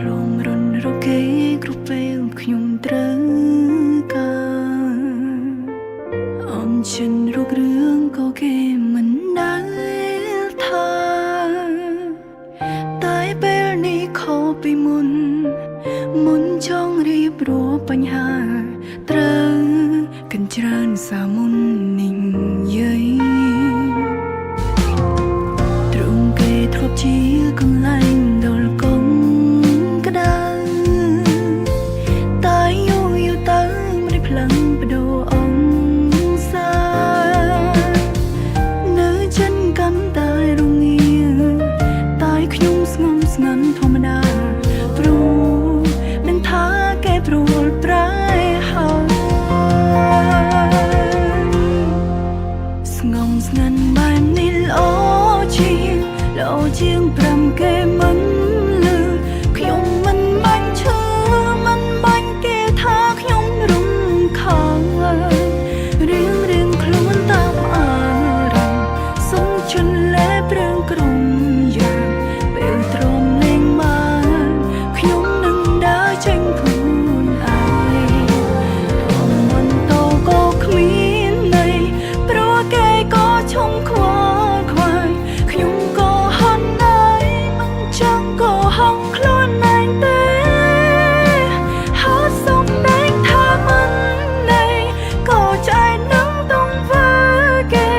លំរនរគេគ្រប់ពេលខ្ញុំត្រូវការអនចិនរករឿងក៏គេមិនដែលថាតែពេលនេះខុសពីមុនចង់រៀបរាប់បញ្ហាត្រូវកិនច្រើនសាមុននិយាយទ្រង់គេធ្លាប់ជាកន្លែងដល់កងក្តៅតែយូរទៅមិនផ្លឹងបដូរអង្សានៅចិនកាន់តែរងាតែខ្ញុំស្ងំស្ងាត់ធម្មតាព្រោះនឹងថាគេព្រួលប្រែហើយស្ងំស្ងាត់បែបនេះល្អជាង5គេមិនលឺខ្ញុំមិនបាញ់ឈឺមិនបាញ់គេថាខ្ញុំរំខានរៀងខ្លួនតាមអារម្មណ៍សុំជន់លែព្រឿងក្រុមយ៉ាងពេលទ្រាំលេងបានខ្ញុំនឹងដើរចេញខ្លួនឯងមិនតក៏គ្មានន័យព្រោះគេក៏ឈុំខ្វល់ខ្វាយខ្ញុំក៏ហន់ដែរមិនចាំក៏ហងខ្លួនឯងទេហើយសុំតែថាមិនណែក៏ใจនឹងต้องធ្វើគេ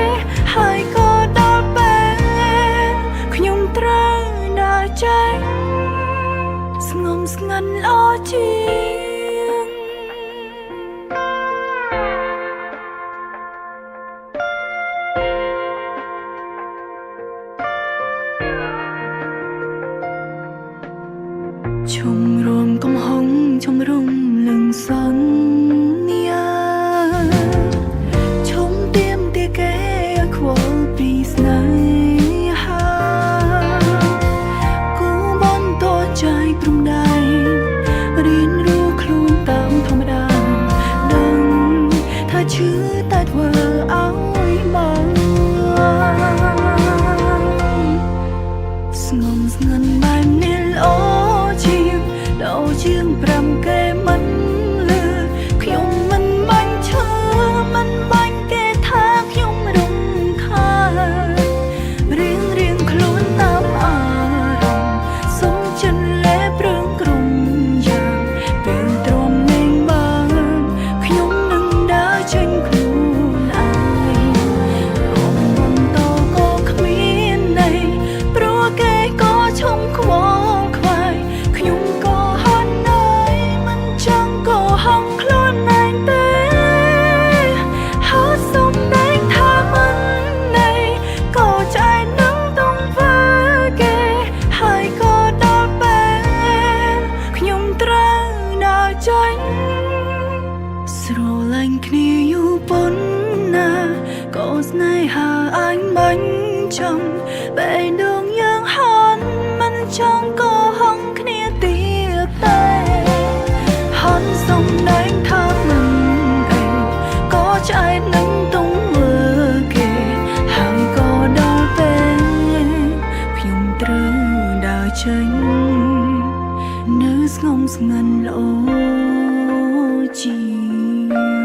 ហើយក៏ដល់ពេលខ្ញុំត្រូវដើរចេញស្ងំស្ងាត់ល្អជាងชมรวมกำหงชมรุมลึงสนยาชมเตรียมเตียแก่ขวบปีสนหากูบนตัวใจกลุ่มใดเรียนรู้ครูตามธรรมดาดังถ้าชื่อตัดเวอเอาไว้บ้างสงบสงันแบบนี้ជាង5គេមិនលឺខ្ញុំមិនបាញ់ឈឺមិនបាញ់គេថាខ្ញុំរំខានរៀងខ្លួនតាមអារម្មណ៍សុំចិនលែព្រឿងក្រុមយ៉ាងពេលទ្រាំលេងបានខ្ញុំនឹងដើរចេញខ្លួនឯងរំបំតក៏គ្មានន័យព្រោះគេក៏ឈុំខ្វល់ខ្វាយខ្ញុំក៏ហងខ្លួនឯងទេហើយសុំតែថាមិនណែក៏ใจនឹងต้องធ្វើគេហើយក៏ដល់ពេលខ្ញុំត្រូវដើរចេញស្រឡាញ់គ្នាយូរប៉ុណ្ណាក៏ស្នេហាអញបាញ់ចំពេលដងយើងហន់មិនចង់ក៏ហងគ្នាទៀតតែហន់សុំតែថាមិនអីក៏ใจនឹងต้องមើលគេហើយក៏ដល់ពេលខ្ញុំត្រូវដើរចេញនៅស្ងំស្ងាត់ល្អជាង